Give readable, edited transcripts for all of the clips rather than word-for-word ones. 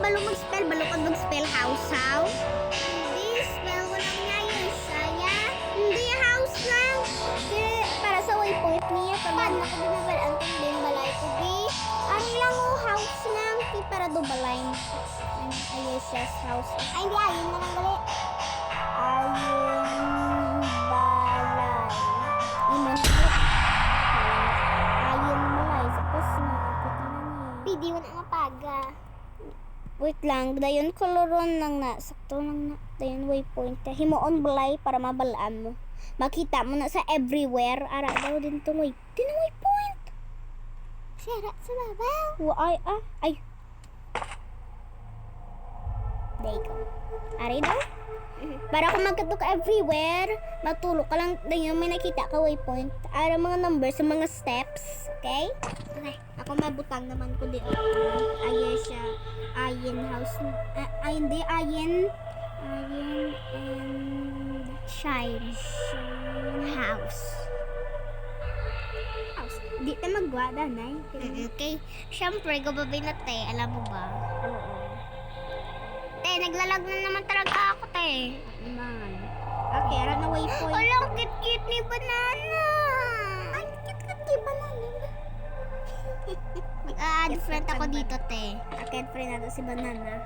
balo mag-spell. Balo ka mag-spell house, how? Hindi, spell ko lang niya yun. Saya? Hindi, house lang. Kaya, para sa waypoint niya. Paano ko binabalaan kung din balay ko, di? Ang lang o, house lang. Di para do balay. Ayos siya, house. Ay, hindi, ayun na lang gali. Ayun balay. Iman ko. Ayun balay. Tapos, nakapit na niya. Pidi mo na mapaga. Wait lang, dayon koloron lang na. Sakto lang na. Dayon waypoint. Himuon balay para mabalaan mo. Makita mo na sa everywhere. Ara daw din itong waypoint. Sira sa babaw. Ay. There you go. Ari daw. Para kung magkatok everywhere, matulog ka lang. Dayon may nakita ka waypoint. Ara mga numbers sa mga steps. Okay? Okay. Ako mabutang naman ko di. Ayan siya. Ayin house. Hindi. Ayin and shine house. Di tayo magwada na. Okay. Siyempre, gababay na te. Alam mo ba? Oo. Te, naglalag na naman talaga ako te. Man. Okay, ara na waypoint. Alam, cute ni banana. Ay, cute ni banana. Mag-add friend ako dito, te. Add friend natin si Banana.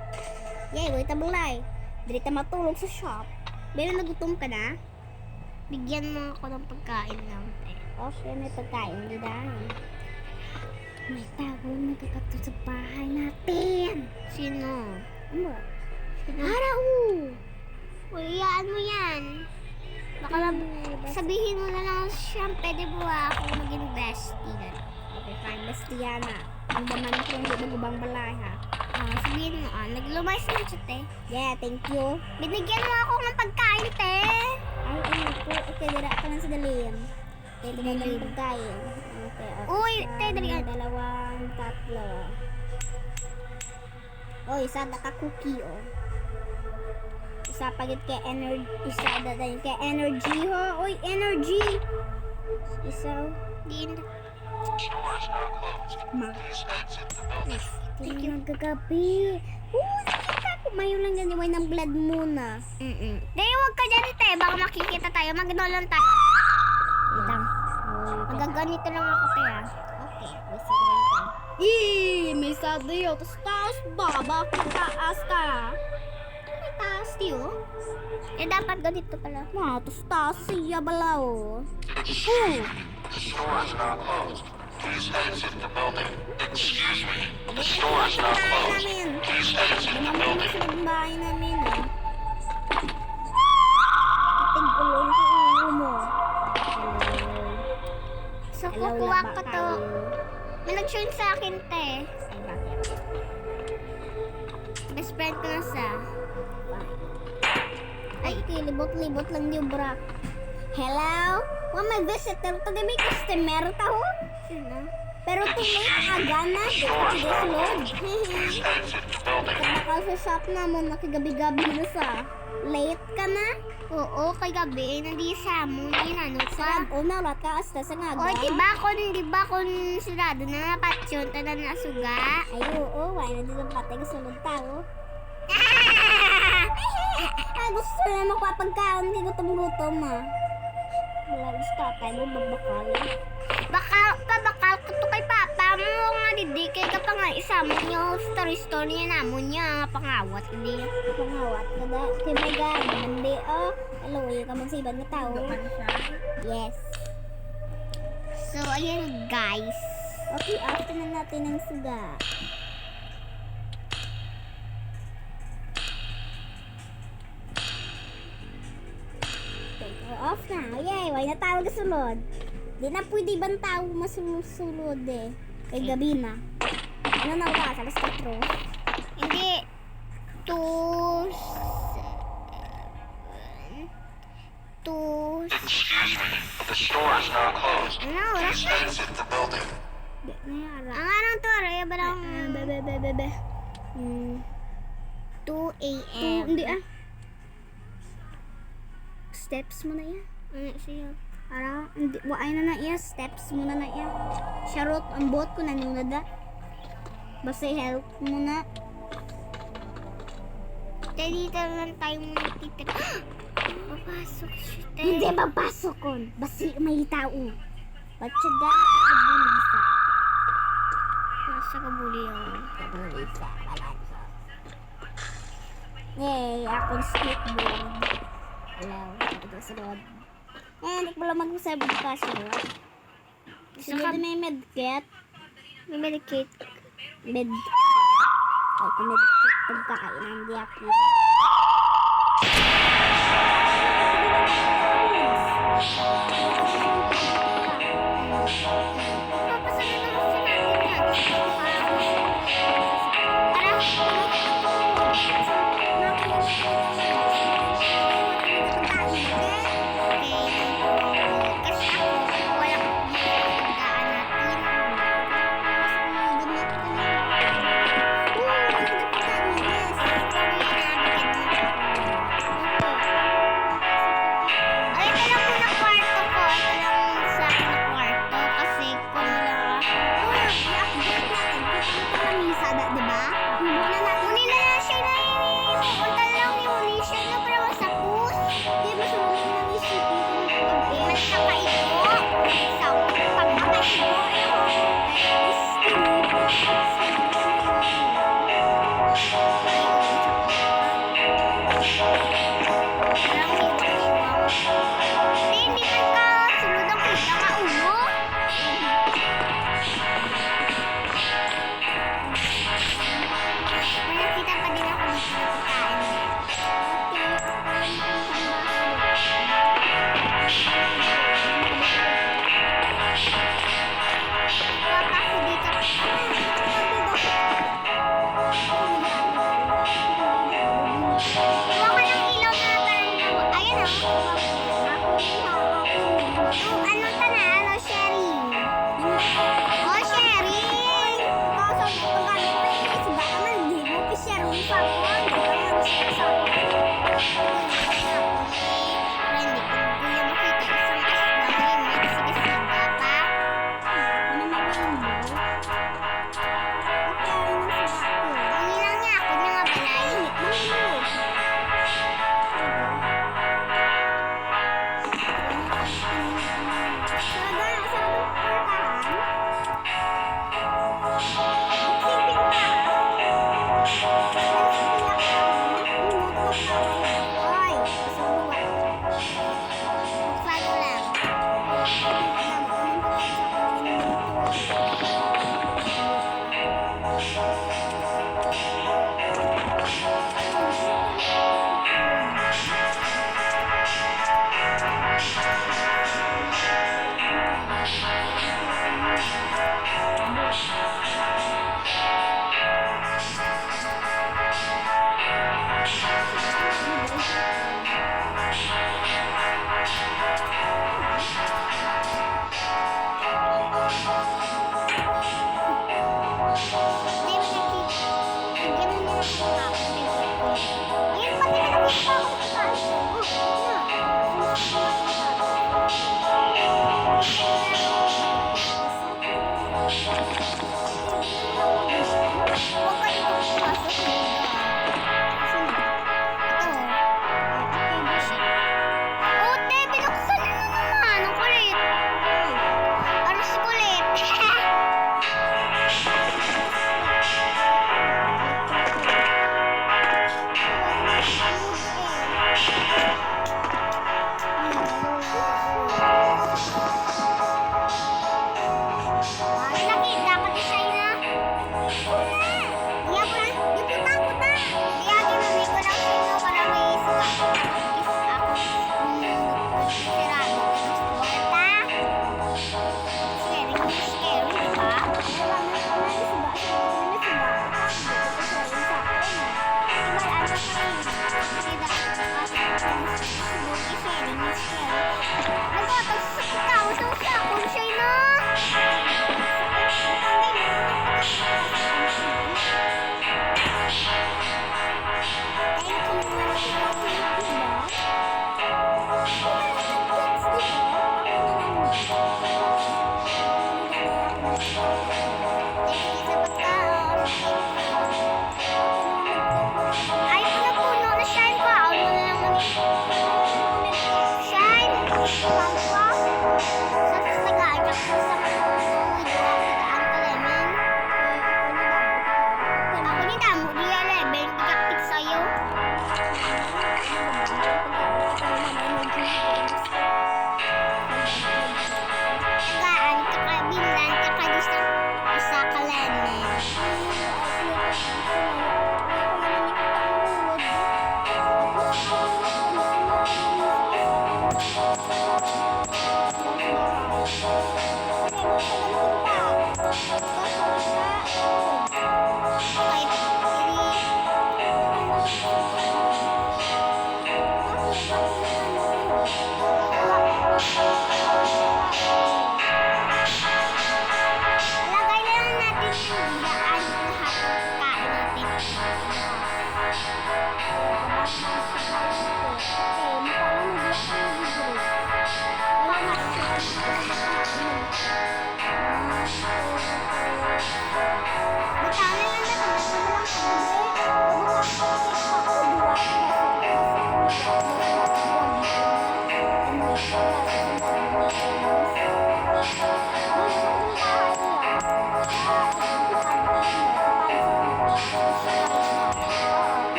Yay, wait a bulay. Dili ta matulog sa shop. Bela nagutom ka na? Bigyan mo ako ng pagkain lang, te. Okay, may pagkain. Di dahil. May tao nagkakato sa bahay natin. Sino? Ano? Harao! Uyaan mo yan. Baka lang, sabihin mo na lang siya, pwede ba ako maging bestie? Okay, fine. Bestiana. Ang daman ko hindi magubang balay, ha? Sabihin mo, naglumayas na siya, te. Yeah, thank you. Binigyan mo ako ng pagkain, te. Ay, ano po. Okay, dira ka lang sa dalim. Okay, dira ka lang pagkain. Okay, Uy, te, dali ka. Dalawang, tatlo. Oh, isa ka cookie, oh. Isa pagit kay energy. Isa dadayin kay energy, ho. Uy, energy. Isa, din. Thank you. Nagagabi. Nakita ko. Mayo lang yan iway ng blood muna. Dahil huwag ka dyan, te. Baka makikita tayo. Mag-dolan tayo. Itang. Magaganito lang ako, te, ha. Okay. Wait lang ko. May sadayo. Tapos taas ba? Bakit taas ka? May taas tiyo? Dapat ganito pala. Tapos taas siya balaw. The store is now closed. Please exit the building. Excuse me. The store is now closed. Please exit the building. Sa bahay namin, Tig-ulong ko ulo mo. So, kukuha ko to. May nag-join sa akin, te. Ay, bakit? Best friend ko na sa. Ay, libot-libot lang yung bra. Hello? May visitor to. Di may customer taho? Sino? Pero tuloy aga na. Di ka sulod. Please exit the building. Nakakal sa shop na mo. Nakigabi-gabi na sa. Late ka na? Oo, kay gabi. Nandi sa mo. Ano pa? Una, ulat ka asta sa nga. O, di ba kung surado na napatsyon, tada na suga? Ay, oo. Why na dito patay ka sulod tao? Ay, gusto na magpapagkaon. Kaya gutom-gutom, Wala, gusto tayo mo magbakal. Bakal ko to kay papa mo nga didikay ka pa nga isama niyo story niya namon niya nga pangawat hindi. Pangawat ka da. Kaya may gano'n. Hindi, hello, yung kamansiban na tao. Yes. So, ayan guys. Okay, after na natin ng suga. Off na. Yay, why na tawag kasulod? Di na pwede ibang tao masusulod Kay gabi na. Ano na ba? Alas 4. Hindi. 2 Excuse me. The store is now closed. Ano oras? Please exit the building. Di na yara. Ang anong to rin? Barang Bebe. 2 a.m. Hindi Steps mo na yan. Siya. Ara, hindi, waay na iya. Steps mo na iya. Charot, ang bot ko nanunod Basta help mo na. Te, dito lang tayo muna titira. Papasok siya, te. Hindi mapasok kon. Basi may tao. Ba't siya kabulisa? Nasa kabuli ako. Kabulisa. Yay, akong skateboard. Hello, ito sa road. Hindi ko lang mag-usap ka siya. Sige Saka- din may medkit. May medicate. Med. Ay, kung medkit pagkain, hindi ako. Papasanin naman siya natin yan. Tara. Kasi ako, wala ko pagkaan natin. Ay, ito lang muna kwarto ko. Ito lang sa akin na kwarto. Kasi kung Muni na lang siya na punta lang ni Muni siya na para masapos. Di ba sa Muni na isipin kung mas nakaipo? Sa pagkakaipo. Hindi man ka sunod ang kita ka ulo. May nakita pa din ako dito na pagkain. Papa ko dito. Kuha ka ng ilaw na parang ayan ano ta na? Ano, sharing? Oh, sharing! Hindi ko kuya makita isang aslang yun. May sige-siga pa. Ang ilang niya ako niya nga balay.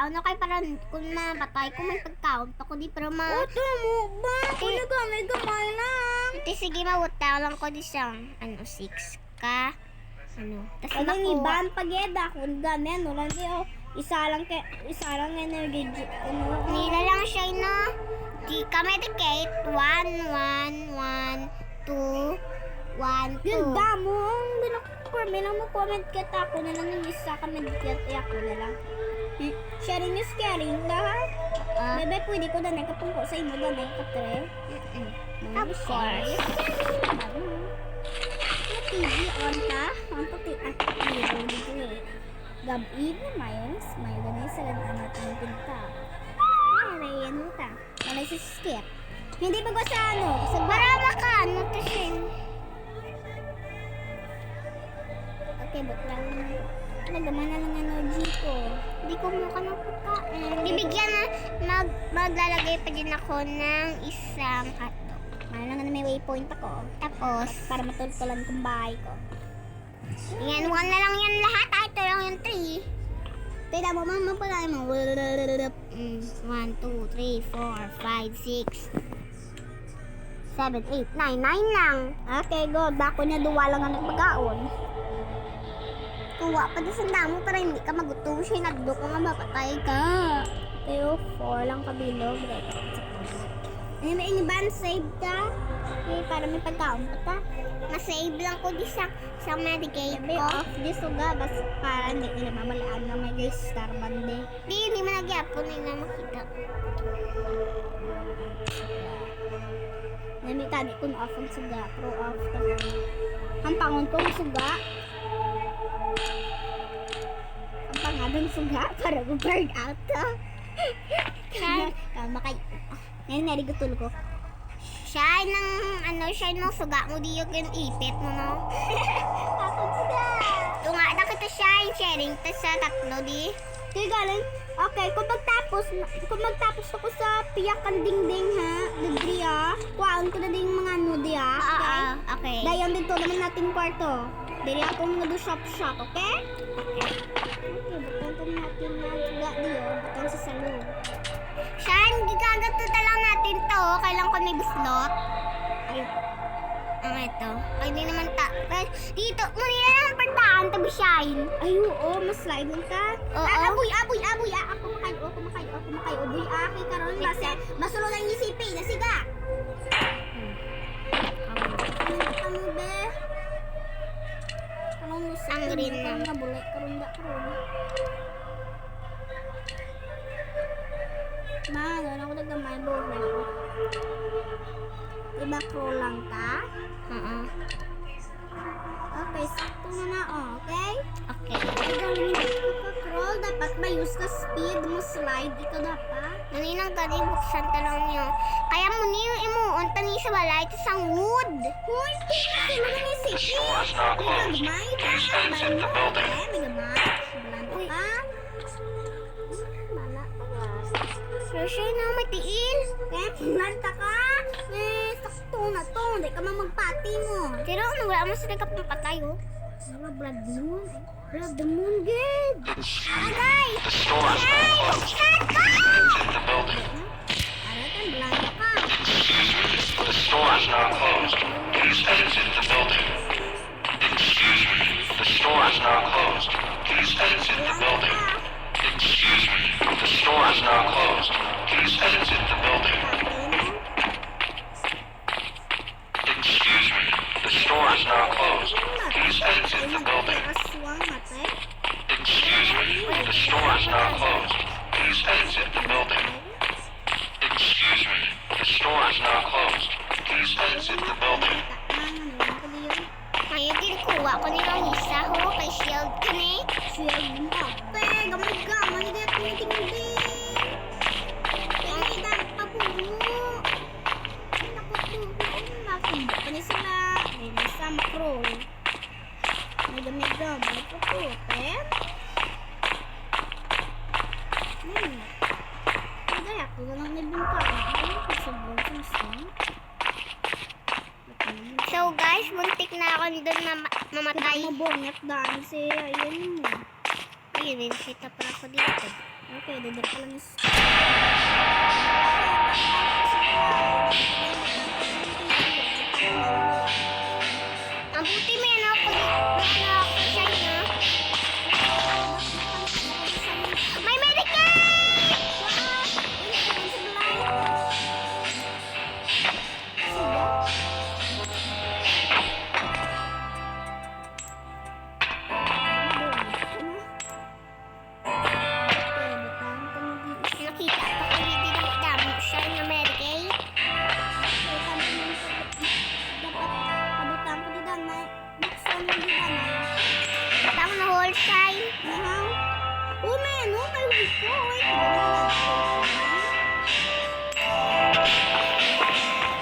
pagkaon. Okay, para kung mapatay ko may pagkaon pa ko di pero Ito mo ba? Kung gamay lang. Ito, sige, mawutaw lang ko di siyang, 6 ka. Tas Ano makuha. ni Ban Pageda kung gamen wala niyo isa lang energy Nila lang siya, no? Di ka medicate. 1, 1, 1, 2, 1, 2. Ganda mo. May lang mo comment kita ako na lang yung isa ka medicate ako na lang. Sharing is caring lahat. Bebe, pwede ko na nakapungko sa imo na nakatre. Of course. TV on ka? On to gabi na mayroon. May ganay sa lang natin pinta. Ay, yan ta. Malay sa skip. Hindi ba sa ano? Sa Para makaano to siya. okay, but lang. Nagaman na lang energy ko. Hindi ko mukha ng pagkain. Bibigyan na, maglalagay pa din ako ng isang hotdog. Mahal lang na may waypoint ako. Tapos, Para matultulan kong bahay ko. yan, 1 na lang yan lahat. Ay, ito lang yung 3. Tila mo, mama pala mo. 1, 2, 3, 4, 5, 6, 7, 8, 9. 9 lang. Okay, go. Dako niya duwa lang ang nagpagkaon. Tuwa pa din sa damo para hindi ka magutom siya. Nagdo ko nga mapatay ka. Pero 4 lang kabilog. Ano may iniban? Save ka? Okay, para may pagkaon pa ta. Masave lang ko di sa medicate Sabi, ko. off this uga. Basta para hindi nila mamalaan na may guys star bande. Hindi mo nagyapon na makita. Nami tadi ko na off ang suga. Pro off ta. Ang pangon ko ang suga. Ang pangadang suga para mag-burn out ta. Kama kayo. Ngayon narigatul ko. Siya ng suga mo di yung ipit mo, no? Akong suga. Ito nga, nakita siya yung sharing. Tas sa tatlo di. Kaya galing, okay, kung magtapos ako sa piyakan dingding ha, degree kuhaan ko na din yung mga nudi okay? Okay. Dayon dito naman natin kwarto. Dili ako mga do shop, okay? Okay, bukan ko natin na suga diyo, bukan sa salon. Siya, gigagatuta lang natin to. Kailan ko may buslot. Ayun. Ang ito. Ay, di naman dito, muna lang pagdaan, tabi shine. Ay, oo, mas slide ka. Oo. Aboy, ako makayo, aboy, kay karon base, masulo lang isipin, na siga. Ano be? Anong lusot? Ang green lang. Nga bulay, karon. Ano ako nagdamay buhay ko. Diba crawl lang ka? Oo. Okay, sakto na okay? Okay. Crawl, dapat may use ka speed mo slide dito dapat. Naninang tadi, buksan talong niyo. Kaya mo niyo imuon tani sa balay, ito sang wood. Hoy, sino na may The city? store is now closed. Gamay ka. Please exit the building. May gamay. Balanda Uy. ka. Bala ka ba? Pero siya na matiil. Balanda ka. Sakto na to. Hindi ka magpati mo. Pero wala mo sila ka pampatay, oh. Wala, blood moon. Blood moon, good. Excuse me. Agay! The store is now closed. Buksan ko! Exit the building. Aratan, balanda ka. Excuse me. The store is now closed. Please exit the building. Excuse me. The store is now closed. Please exit the building. Excuse me. The store is now closed. Please exit the building. Excuse me. The store is now closed. Please exit the building. Aswang mate. Excuse me. The store is now closed. Please exit the building. Excuse me. The store is now closed. Please exit the building. Ngayon din kuha ko nilang isa ho kay shield ka ni. Shield mo. Te, gamay-gamay. Hindi at tinitingin. Hindi dapat pa puno. Nakumba pa ni sila. May nasa macro. May gamay-gamay pa po. Te. Hindi ako na lang nabinta. Ano ko sa bonsong. So guys, muntik na ako doon mamatay. Mabongit daan siya. Ayan mo. Ayun, kita pa ako dito. Okay, dadar pa lang is. Ang buti may ano ako siya niya. May medicate! Nakita ko kung hindi damo siya na medicate. Tama na whole sign. Oh, may ano? May wiko.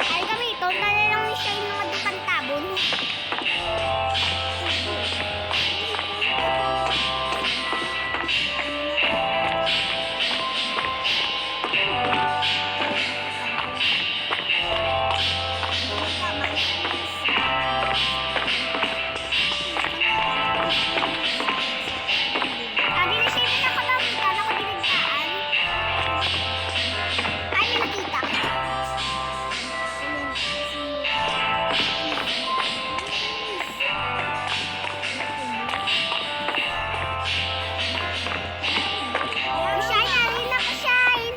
Ay kami, tonta na lang ni siya yung mga dukang tabon. Sabi na siya yung nakakita na ko dinagdaan. Ay, may nakita ko. Shine, alin na ka, Shine.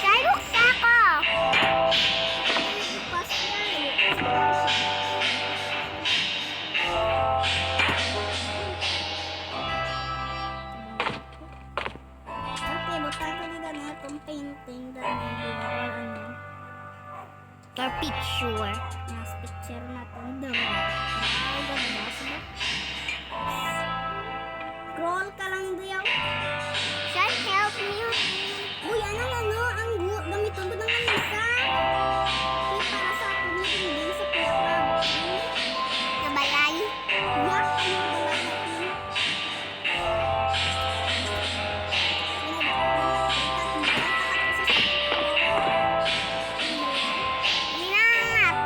Shine, buksa ko. Okay, butang ko nila na itong painting dahil or ano. For picture. Mas picture na itong dalawa. Ay, ganda. Sige. Scroll ka lang diyaw. Shine, help me. Uy, ano, ang gamiton ko ng isa. Uy, para sa akin yung hindi sa pula. Nabalay. Yak, ano ba lang natin? Minangat.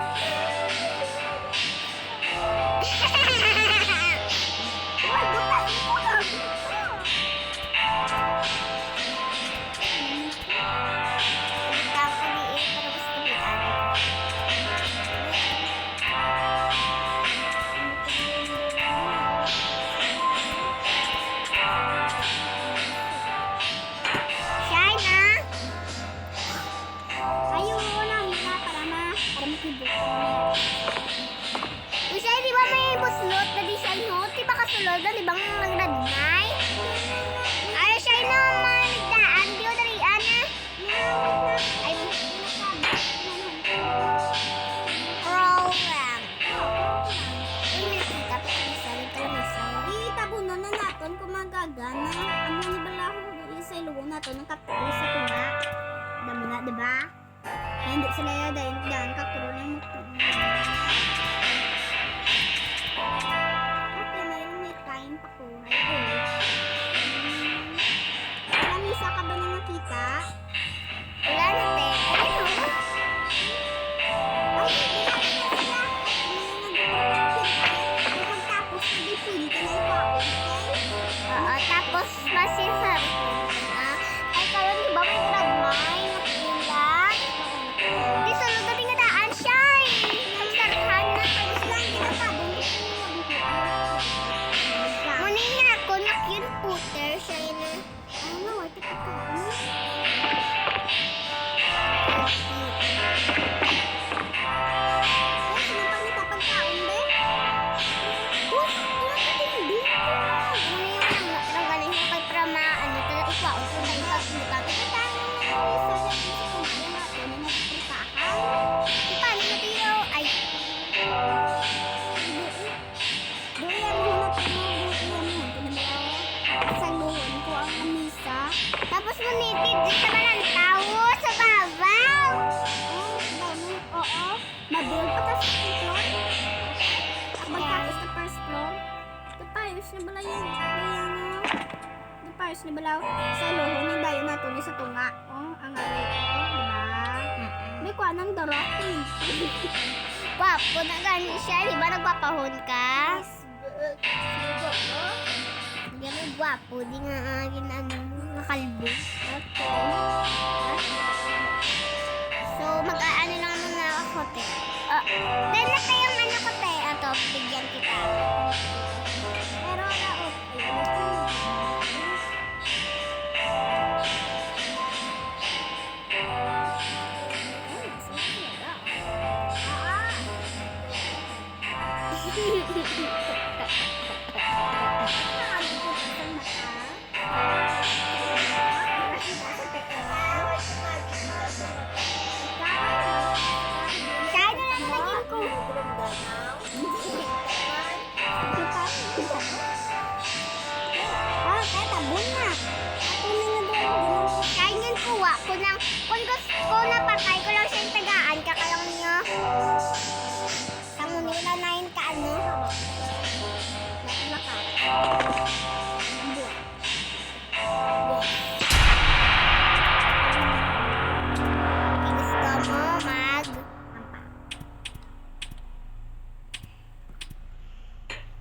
Shine, ah. Ayaw mo na, Mika, para makibot. Uy, Shine, di ba may buslot na design mo? Di ba kasulod na, di ba nagradnay? Ay, Shine, no, manigdaan. Di o dalian, ah. Ay, program. Uy, nakita pa kami sa lamesa. Itabunan na natin kung magagana. Amo ni balaho isa iluwa natin ng kapatid sa tunga. Damo na, diba? Hindi sila yadayin dan kakuro ng okay, may time pa ko. Alam isa ka ba na nakita? Wala na, te. Ayun, oh. Ay, hindi na sila. Pagtapos, hindi pwede ka na ipaon. Oo, tapos masisar. Ay, karon di ba may dragmay na pula? Di sulod na din nga daan siya eh. Ang sarhan na. Lang ginatabong Munin ako na cute puter siya na. ano, ito pa ka. Ay, sino pa nita pagkaon, be? Uy, nakatindi. Munin yung nang galing ko kay Prama. Ano talaga ikaw? Kung tayo pagpunta. Paano na tayo? Ay, tapos munitid din sa ng tao sa babaw. Mabuild pa tas sa floor. Pagkapos sa first floor. The Paris na bala yan. The Paris na bala sa loho ni dayo nato ni sa tunga. Oh, ang ari. Oh, diba? May ko anang darating. Gwapo na gani siya. Di ba nagpapahon ka? Hindi mo gwapo. Di nga nakalbo. So, mag-aano lang muna ako, te. Dahil na tayong ano ko, te. Ato, bigyan kita. Pero na Kaya na lang naging ko. kaya tabon na. Atuloy na doon. Kaya yun kuha ko ng, kung gusto ko napatay ko lang siya yung tagaan, kakalang niyo. Sangunin na na yun ka ano. Gusto mo mag...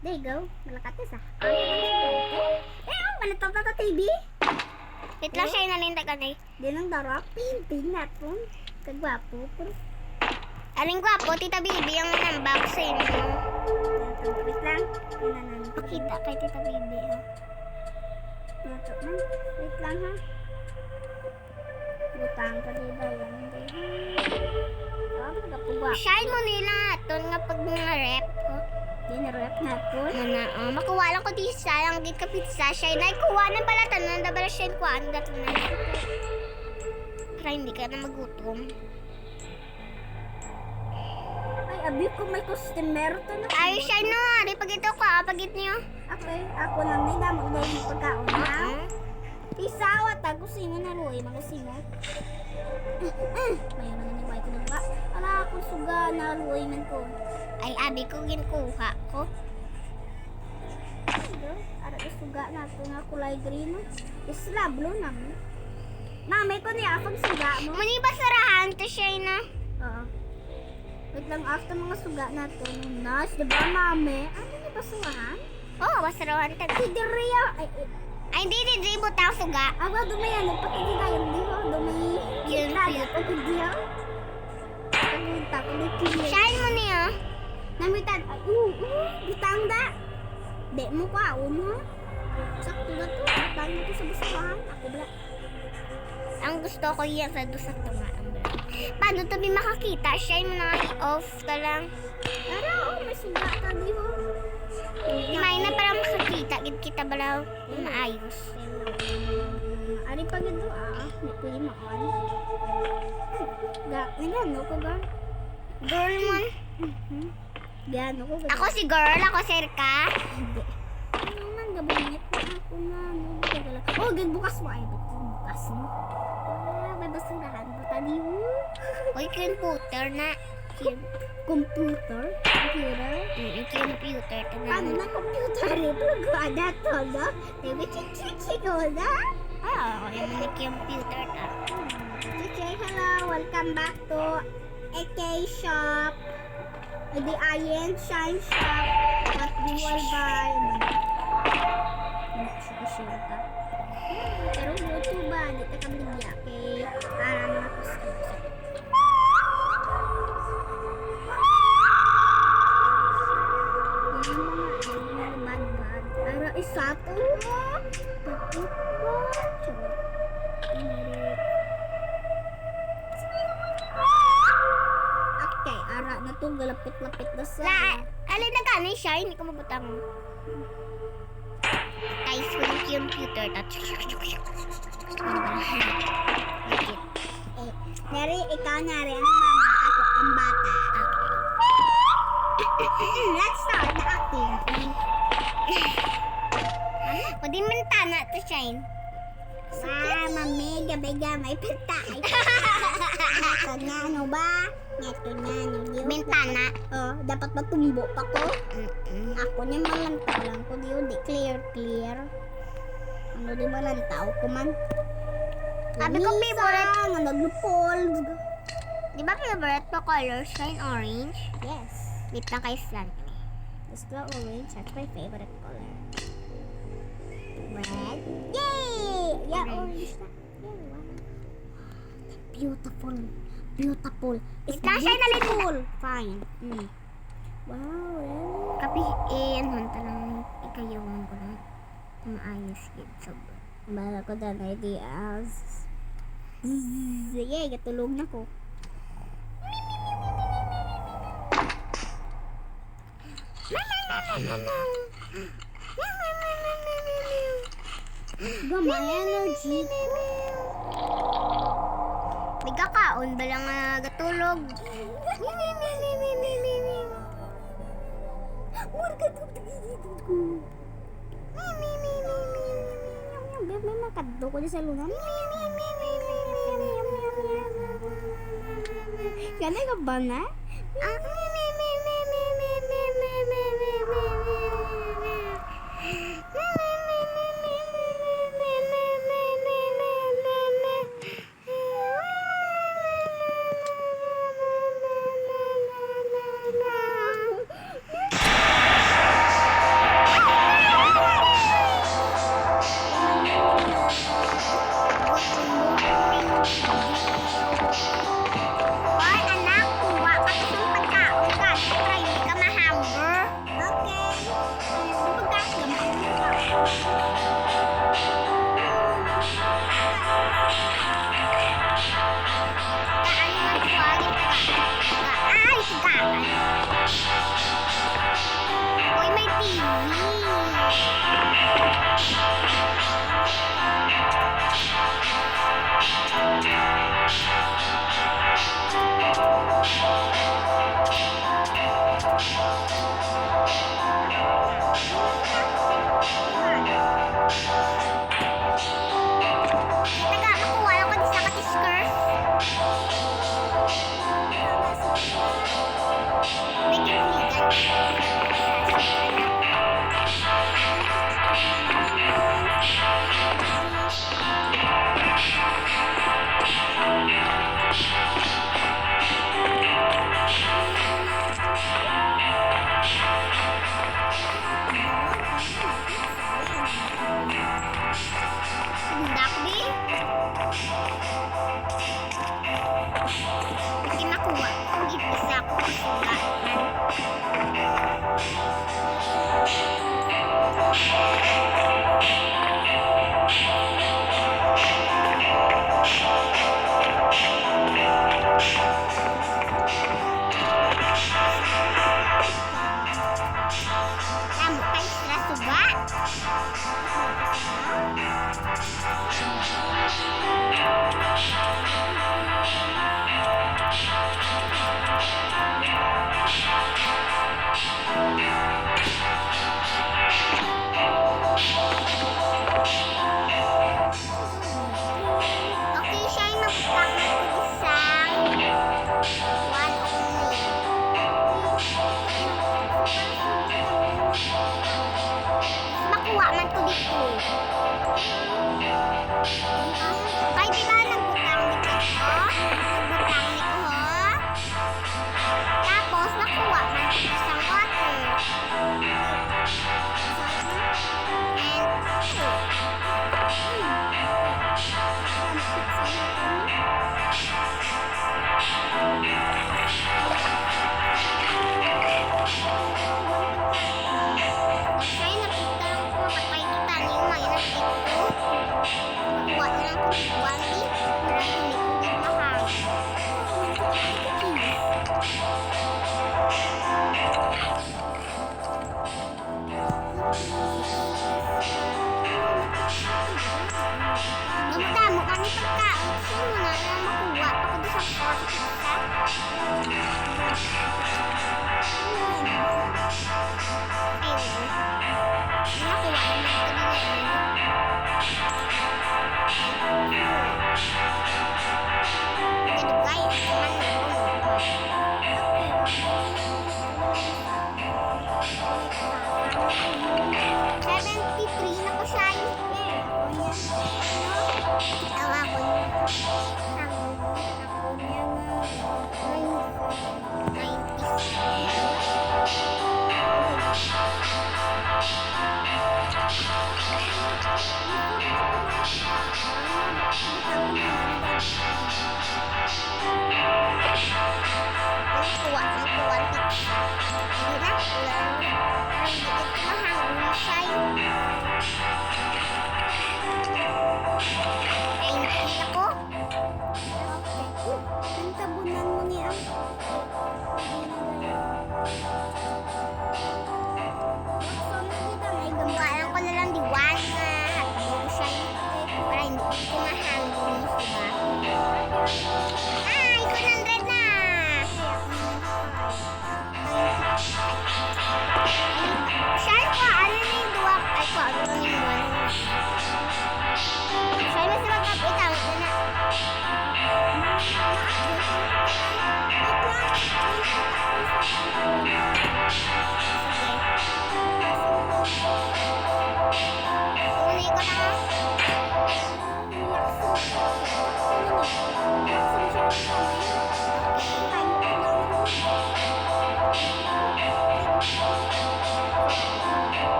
There you go. Malakatis ah. Manatap na TV. Wait lang siya yung nalindagan eh. Di nang darap. Pinting na po. Kagwapo po. Aling gwapo, Tita Bibi, ang unboxing mo. Wait lang. Inanan. Pakita kay Tita Bibi, ha? Nato na. Wait lang ha. Butang ka diba yan. Magapugwa. Shine mo nila ito nga pag mga rep ko. Di na rep na po. Makuha lang ko di sayang din ka pizza. Shine ay kuha ng pala tanan. Dabala shine kuha. Ang gato na. Para hindi ka na magutom. Ay, abi ko may customer to na. Ay, shine no. Ari pag ito ko. Pag ito nyo. Okay, ako lang may damo na yung pagkaon ha. Isawa ta kusino na roy, makusino. May man ni ko na ba? Ala ako suga na roy man ko. Ay, abi ko ginkuha ko. Ara suga na to nga kulay green. Isla blue na mo. Mamay ko niya pag suga mo. Muni ba sarahan to shine na? Oo. Wait lang after mga suga na to. Nice, diba mami? Ano ni basurahan? Oo, basarahan ta. Si Diria. Ay, hindi butang suga. Aga dumayan, nagpakita yung di ho. Dumay. Yun, Kaya yun. pagkidya. Pagkita ko ni Kili. Shine mo niya. Namitan, butang da. Di mo kaon ha. Sakto na to. Butang mo to sa basurahan. Ako bala. Ang gusto ko yan sa doon sa tumaan. Paano to di makakita? Shine mo na i-off ka lang. Pero, may suga ka di ho. Di may na parang makakita. Gid kita balaw. Maayos. Ari pa gito may pwede maon. Nagano ko ba? Girl mon. Gano ko ba? Ako si girl. Ako si Erka. Hindi. Ano man, gabungit na ako na. Oh, bukas mo. Ay, bukas mo. May basurahan mo. Tali mo. Uy, computer na. Computer? Computer? Computer. Paano na computer? Plugada to, no? Maybe chichi ko na? Oo, yung mga computer na. Chichi, hello. Welcome back to AK Shop. The Iron Shine Shop. What do you all buy? Pero buto ba? Di ka kami niya. Okay. Para mga customers. Para isa to. Okay, ara na to. Galapit-lapit na sa... Alin na gano'n siya? Hindi ko mabutang. Guys, yung computer na. Nari, ikaw na rin. Mama, ako ang bata. Let's start the acting. O di mantana to shine. Mami, gabi-gamay patay. Ito na, ano ba? Ito na, ano yun? Bintana. Oh, dapat matumbo pa ko. Ako niya malantaw lang ko. Di clear. Ano di malantaw ko man. Sabi ko, favorite. Nga naglupol. Di Di ba favorite mo color? Shine orange? Yes. Wait lang kayo slan kami. This glow orange, that's my favorite color. Red? Yay! Yeah, Orange. orange na. Yeah, wow. Beautiful. Beautiful. It's Wait lang, siya na lang. beautiful. Fine. Mm. Wow, really? Kapi, hunta lang. Ikayawan ko lang. Maayos yun. Sobrang. Bala ko dyan, ideas. Yay, katulog na ko. Gama energy. May kakaon ba lang gatulog? May makadto ko dyan sa luna. Ganay ka ba na? Hoy, anak, kuha ka sa pagkaon.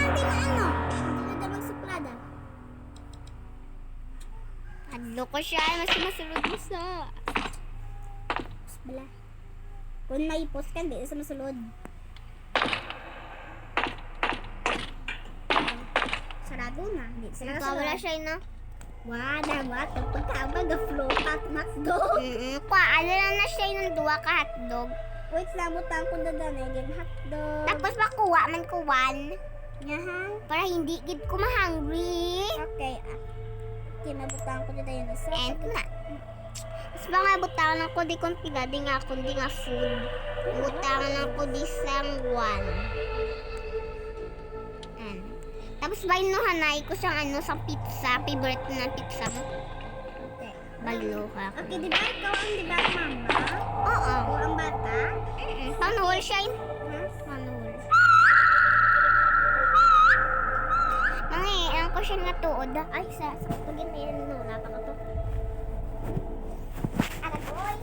hindi na ano. Hindi na damang suplada. Adlo ko siya. Mas masulod mo sa. Bala. Kung may post ka, hindi na sa masulod. Sarado na. Hindi sa Ikaw wala masulod. siya na. Wala, wala. Pagkaabag, flow pat, max do. Kwa, ano na siya ng duwa ka hotdog. Wait lang, butang ko dadanay. Yung hotdog. Tapos makuha man ko one. Yahan. Para hindi gid ko ma-hungry. Okay. Okay, mabutang ko dadanay yun. So, And na. Tapos mga butangan ko di kong pinadi nga kundi nga food. Butangan ko di sang one. And. Tapos bainuhanay ko siyang ano sa pizza. Favorite ko ng pizza mo. okay. Balo ka. Okay, di ba ikaw ang di ba mama? Oo. O ang bata? Panuhol siya yun. Ha? Panuhol. Mangi, ang ko siya nga tuod. Ay, sa pagin na yan. No, napa ko to. Aragoy.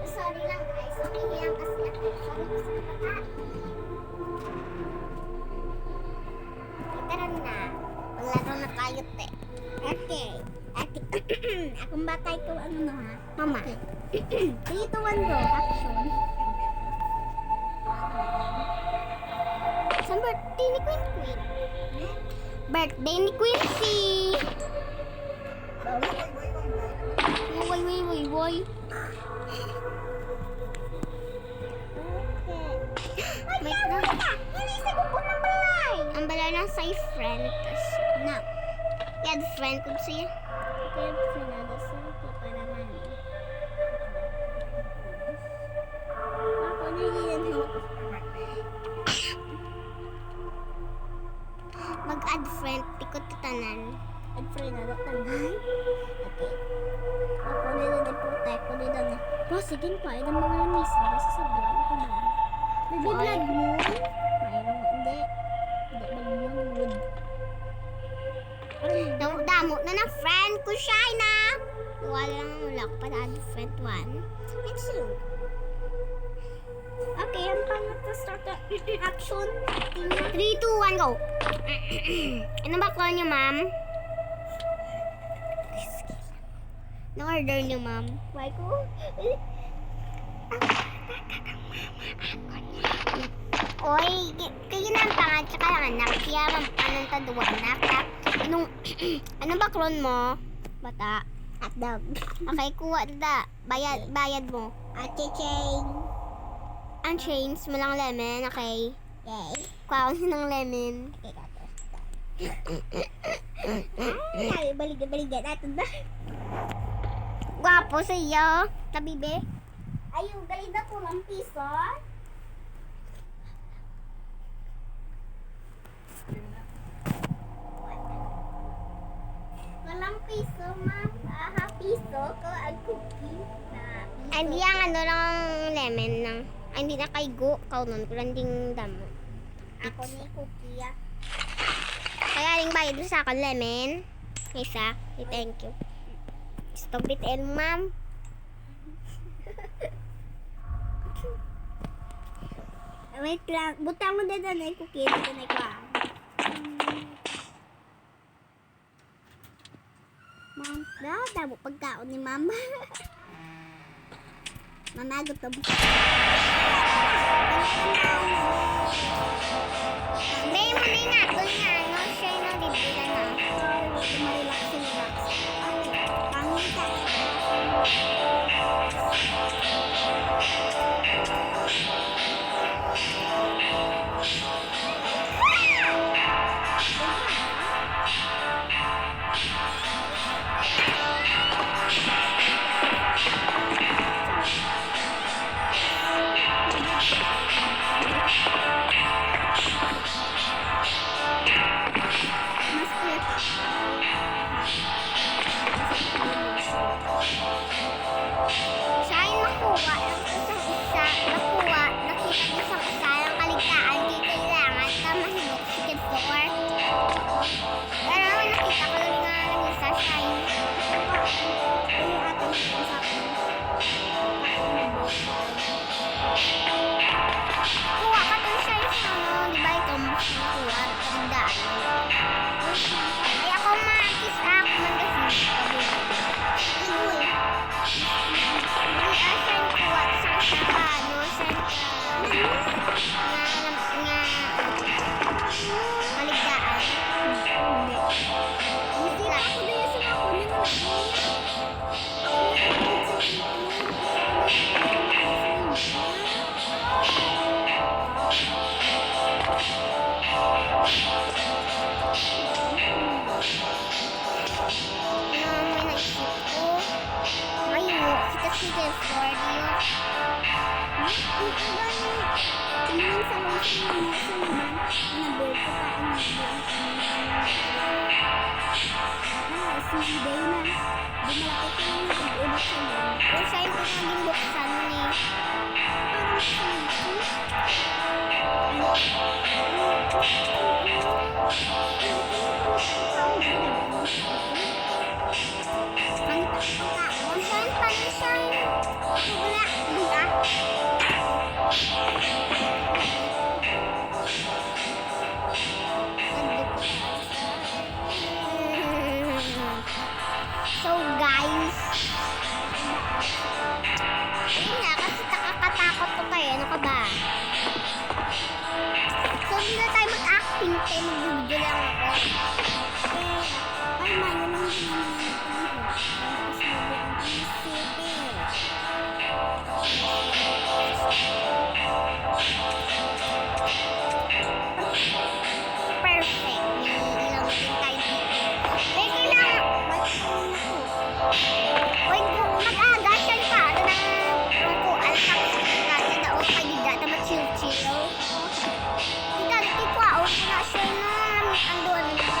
Sorry lang guys, okay lang kasi ako. Sorry ko sa kapatid. Tara na. Maglaro na tayo, te. Okay. Akong bata ikaw ano no ha? Mama. 3, 2, 1, go. Action. Saan birthday ni Queen Queen? Birthday ni Quincy! Woy. Wait na. Ang balay ng sa friend. Tas, Na. yan, friend ko siya. Okay, sinado sa para man. Ako na yun. Mag-add friend, tikot tanan. At friend na tanan. Okay. Ako na yun ang protect ko nila na. Pa, sige pa. Ilang mga lamis. Basta sa buwan ko na. Baby blood moon? Mayroon hindi. Hindi mag moon. Damo na ng friend ko siya na. Wala ko pa na add friend one. And so, Okay, ang pangat na start na action. 3, 2, 1, go! Ano ba call niyo, ma'am? Ano order niyo, ma'am? Why ko? Oy, kayo na ang pangat tsaka ang anak. Kaya anong taduwa anak. Ano ba clone mo? Bata. Hotdog. Okay, kuha da. Bayad mo. At chicheng. Ang chains mo lang lemon, okay? Yay. Kuha ko ng lemon. Ay, baligan. Ato na. Gwapo sa iyo. Tabibe. Ayun, galing na po ng piso. Walang piso, ma'am. Piso ko ang cookie na piso. Ay, hindi ang ano lang lemon lang. Ay, hindi na kay go. Kaunon ko lang ding damo. Ako ni cookie, ah. Kaya ring bayad mo sa akin lemon. Isa. Thank you. Stop it, ma'am. Wait lang. Butang mo na cookie. Dito na ko, ah. Ma'am, damo pagkaon ni mama. Mama, gutom. May muli nga, doon nga, ano, siya yung nandibila na. Marelax yung relax. Pangin ka. Mas cute. Siya ay nakuha ng isang isa, nakuha, nakita ng isang isa ng kaligtaan, di kailangan na mahimok si Kid Four. Pero nakita ko lang nga ng isa, siya ay Ay, ate, sa akin. kuha ka dun siya yung ano, di ba ikaw mas nakuha ng kaligtaan. Ay ako ma-kiss ako man kasi Agoy. Ay, siya yung kuha sa isa ano, siya yung kaligtaan. Hindi ako na yung sinakunin mo. May naisip ko, mahimok kita si Kid Four, di yun. Ito ba ni tumingin sa lotion ng nasa naman na-build ko pa ang si Day na. Bumalaki ko lang nag-ulit siya nun. Pero siya yung pinaging buksan ni. Parang siya. Siya yung paano siya yung wala, di ba? So guys, yun nga kasi nakakatakot to kayo, ano ka ba? So hindi na tayo mag-acting, tayo mag-video lang ako. Ay, man, yun lang yung tapos mag-ang isip Perfect. May ilang din tayo dito. May kailangan. Uy, mag-aga siya ka. Ano na rungkuan sa kasi na o kandidat na chill-chill. Kita rin ko ako na siya na anduan nila.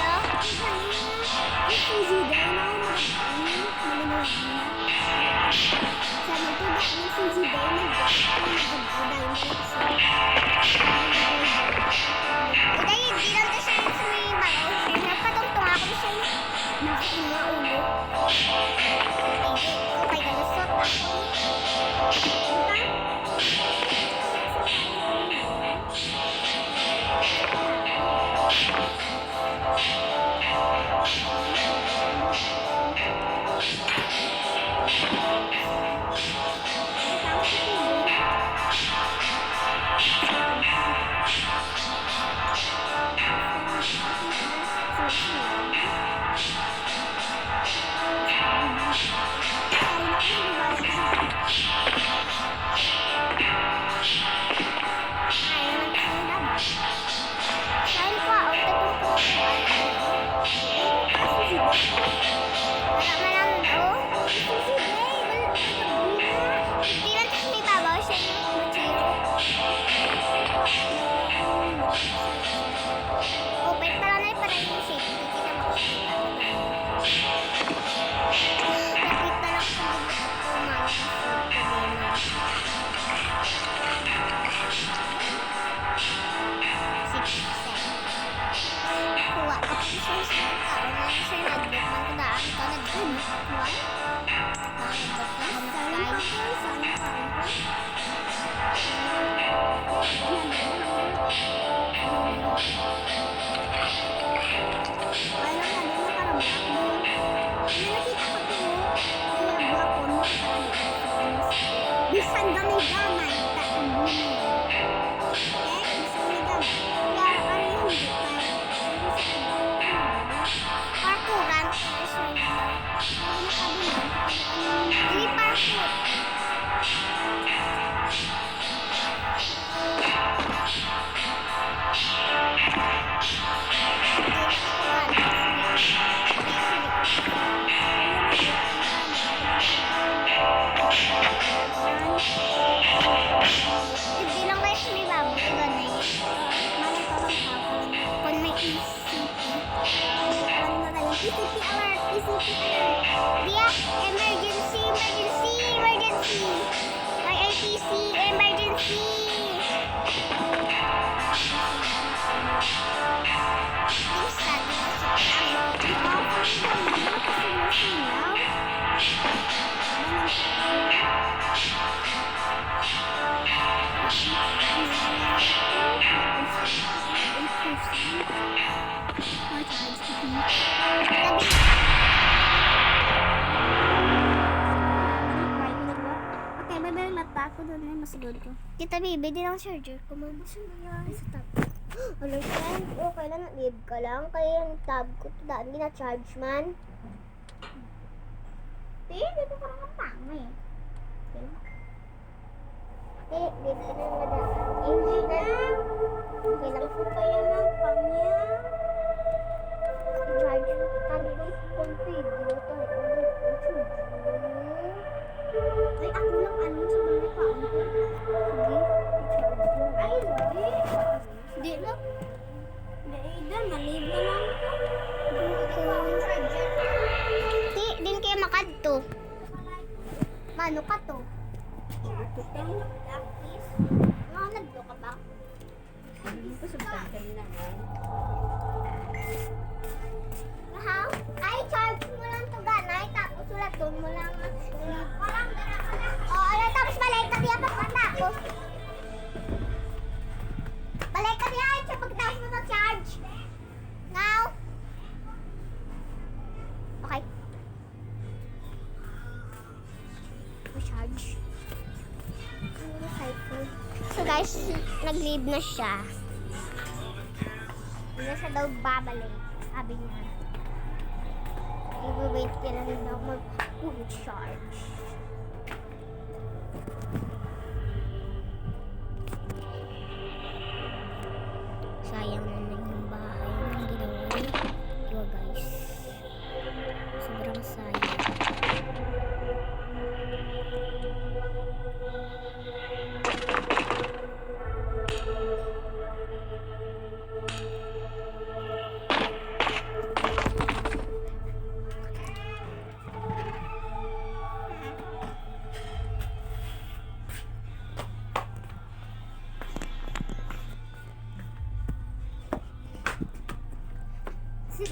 Uday, hindi lang na siya yung sumibaw. Napatungtong ako siya yung nakakunga ulo. Okay, galusot ako. Saan ko? O, tatungtong ko. Wala man lang, oh. Hindi lang kasi may babaw siya yung mochiro. Oh, pwede pala na para yung shape. Hindi kita makikita. Napit na lang sa bibig ko, mga problema. Kuha ka po siya sa tao na siya nag-book man ko daan ka nag-book. What? Nag-book na ako mag-guide. Wala na, di nakarabak mo. May Hindi lang guys may baboy ganun. Kung may ECP. Ano na tayo? ECP alert! ECP alert! Dia, emergency! Emergency! Emergency! May ITC! Emergency! Please, sabi ko sa Okay, bebe, mata ako doon eh, masigod ko. Kita baby, din ang charger ko. Mama, saan nangyari sa tab? Understand? Okay lang, leave ka lang. Kaya yung tab ko, daan din na-charge man. Dito ko lang tama eh. Leave ka na madaan. Hindi na. Okay lang. Gusto ko kayo ng pangya. I-charge. Tabi ko, configure. Ay, ako lang ano sa mga paon ko. Sige, i-charge mo. Ay, hindi. Hindi lang. Hindi, malib na lang ko. Din kayo makadto. Mano ka to? Mga nagdo ka ba? Ha? Ay, charge mo lang to ganay. Tapos ulaton mo lang. Ala, tapos balik ka diya pagkatapos. Balik ka diya sa pagkatapos mo mag-charge. Now. Okay. Charge. So guys, nag-leave na siya. Hindi na siya daw babalik. Sabi niya. I-wait ka lang daw mag-charge. Sayang na yung bahay ng ginawa niya. Diba guys? Sobrang sayang.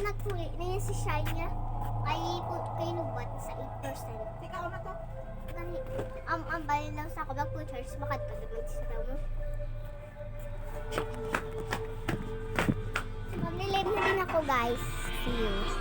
Nagpuli na yan si Shine niya. Kay nubat sa 8%. Teka, ako na to. Gani, ang bayan lang sa ako, mag-charge, makad ka naman sa tao mo. Maglilive na din ako guys. See you.